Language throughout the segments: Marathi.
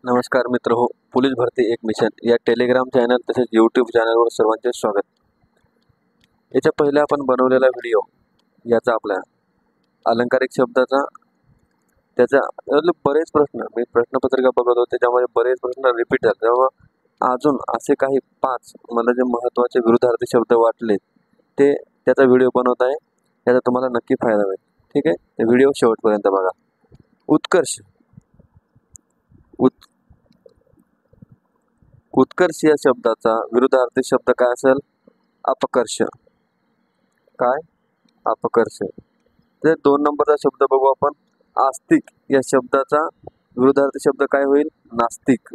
नमस्कार मित्र हो. पोलीस भरती एक मिशन या टेलिग्राम चॅनल तसेच यूट्यूब चॅनलवर सर्वांचे स्वागत. याच्या पहिले आपण बनवलेला व्हिडिओ याचा आपल्या अलंकारिक शब्दाचा त्याचा बरेच प्रश्न मी प्रश्नपत्रिका बघत होते, त्याच्यामध्ये बरेच प्रश्न रिपीट झाले. तेव्हा अजून असे काही 5 मला जे महत्त्वाचे विरुद्धार्थी शब्द वाटले ते त्याचा व्हिडिओ बनवत आहे. त्याचा तुम्हाला नक्की फायदा होईल. ठीक आहे, ते व्हिडिओ शेवटपर्यंत बघा. उत्कर्ष उत्कर्ष या शब्दाचा विरुद्धार्थी शब्द काय असेल? अपकर्ष. काय? अपकर्ष. ते 2 नंबरचा शब्द बघू आपण. आस्तिक या शब्दाचा विरुद्धार्थी शब्द काय होईल? नास्तिक.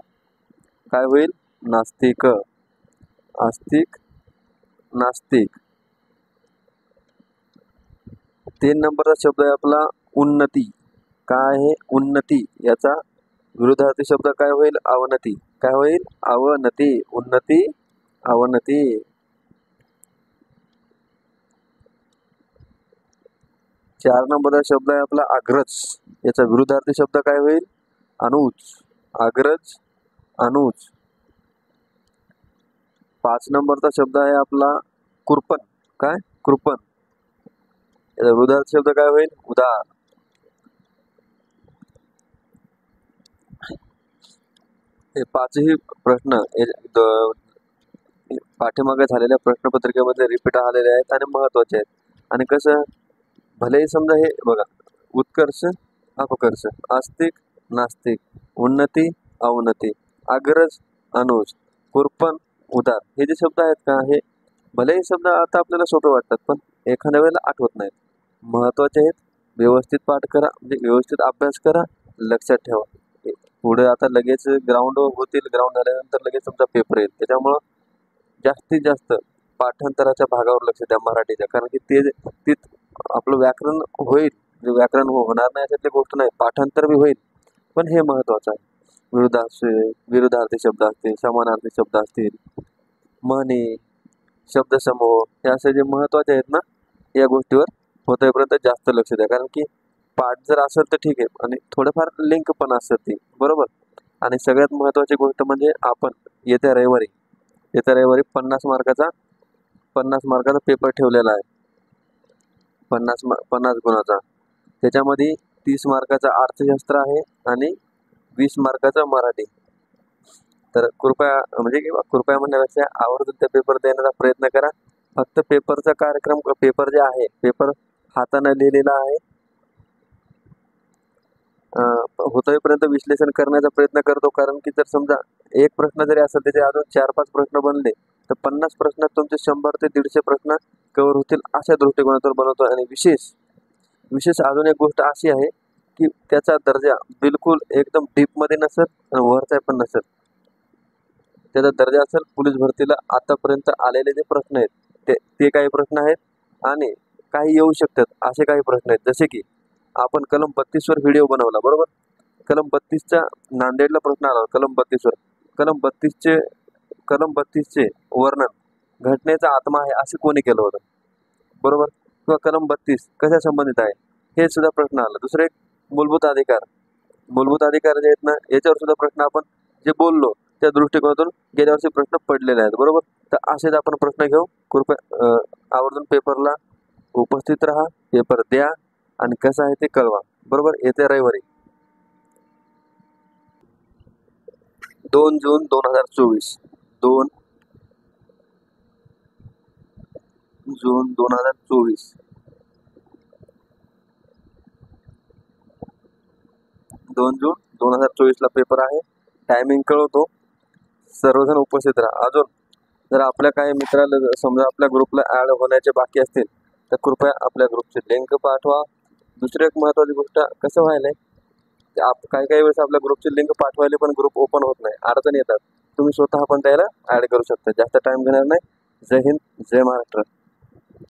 काय होईल? नास्तिक. आस्तिक, नास्तिक. 3 नंबरचा शब्द आहे आपला उन्नती. काय आहे? उन्नती. याचा विरुद्धार्थी शब्द काय होईल? अवनती. काय होईल? अवनती. उन्नती, अवनती. 4 नंबरचा शब्द आहे आपला अग्रज. याचा विरुद्धार्थी शब्द काय होईल? अनुज. अग्रज, अनुज. 5 नंबरचा शब्द आहे आपला कृपण. काय? कृपण. याचा विरुद्धार्थी शब्द काय होईल? उदार. हे 5ही प्रश्न पाठीमागे झालेल्या प्रश्नपत्रिकेमध्ये रिपीट आलेले आहेत आणि महत्त्वाचे आहेत. आणि कसं भलेही समजा हे बघा, उत्कर्ष, अपकर्ष, आस्तिक, नास्तिक, उन्नती, अवनती, अग्रज, अनुज, कुरपण, उदार, हे जे शब्द आहेत का, हे भलेही शब्द आता आपल्याला सोपे वाटतात पण एखाद्या वेळेला आठवत नाहीत. महत्त्वाचे आहेत. व्यवस्थित पाठ करा, म्हणजे व्यवस्थित अभ्यास करा, लक्षात ठेवा. पुढे आता लगेच ग्राउंड होतील. ग्राउंड झाल्यानंतर लगेच तुमचा पेपर येईल. त्याच्यामुळं जास्तीत जास्त पाठांतराच्या भागावर लक्ष द्या मराठीच्या. कारण की ते आपलं व्याकरण होईल. व्याकरण होणार नाही अशातली गोष्ट नाही. पाठांतर बी होईल. पण हे महत्त्वाचं आहे. विरुद्धार्थी शब्द असतील, समानार्थी शब्द असतील, म्हणी, शब्दसमूह, हे असे जे महत्त्वाचे आहेत ना, या गोष्टीवर होतेपर्यंत जास्त लक्ष द्या. कारण की पाठ जर असेल तर ठीक आहे, आणि थोडंफार लिंक पण असतात ती, बरोबर. आणि सगळ्यात महत्त्वाची गोष्ट म्हणजे आपण येत्या रविवारी 50 मार्काचा पेपर ठेवलेला आहे. 50 गुणाचा. त्याच्यामध्ये 30 मार्काचा अर्थशास्त्र आहे आणि 20 मार्काचा मराठी. तर कृपया म्हणण्यापेक्षा आवर्जून ते पेपर देण्याचा प्रयत्न करा. फक्त पेपरचा कार्यक्रम, पेपर जे आहे, पेपर हाताने लिहिलेला आहे. होतेपर्यंत विश्लेषण करण्याचा प्रयत्न करतो. कारण की जर समजा एक प्रश्न जरी असेल त्याचे अजून 4-5 प्रश्न बनले तर 50 प्रश्नात तुमचे 100 ते 150 प्रश्न कव्हर होतील, अशा दृष्टिकोनातून बनवतो. आणि विशेष अजून एक गोष्ट अशी आहे की त्याचा दर्जा बिलकुल एकदम डीपमध्ये नसेल आणि वरचा पण नसेल. त्याचा दर्जा असेल पोलीस भरतीला आतापर्यंत आलेले जे प्रश्न आहेत ते काही प्रश्न आहेत, आणि काही येऊ शकतात असे काही प्रश्न आहेत. जसे की आपण कलम 32 वर व्हिडिओ बनवला, बरोबर. कलम 32चा नांदेडला प्रश्न आला कलम 32 वर. कलम 32चे वर्णन घटनेचा आत्मा आहे असे कोणी केलं होतं, बरोबर. किंवा कलम 32 कशा संबंधित आहे हे सुद्धा प्रश्न आला. दुसरे मूलभूत अधिकार जे आहेत ना, याच्यावर सुद्धा प्रश्न आपण जे बोललो त्या दृष्टिकोनातून गेल्या वर्षी प्रश्न पडलेले आहेत, बरोबर. तर असेच आपण प्रश्न घेऊ. कृपया आवर्जून पेपरला उपस्थित राहा, पेपर द्या आणि कसं आहे ते कळवा, बरोबर. येत्या रविवारी 2 जून 2024 2 जून 2024 2 जून 2024 ला पेपर आहे. टायमिंग कळवतो. सर्वजण उपस्थित राहा. अजून जर आपल्या काही मित्राला समजा आपल्या ग्रुपला ॲड होण्याचे बाकी असतील तर कृपया आपल्या ग्रुपची लिंक पाठवा. दुसरी एक महत्त्वाची गोष्ट, कसं व्हायला काही वेळेस आपल्या ग्रुपची लिंक पाठवायला पण ग्रुप ओपन होत नाही, अडचण येतात. तुम्ही स्वतः पण त्याला ॲड करू शकता. जास्त टाइम घेणार नाही. जय हिंद, जय महाराष्ट्र.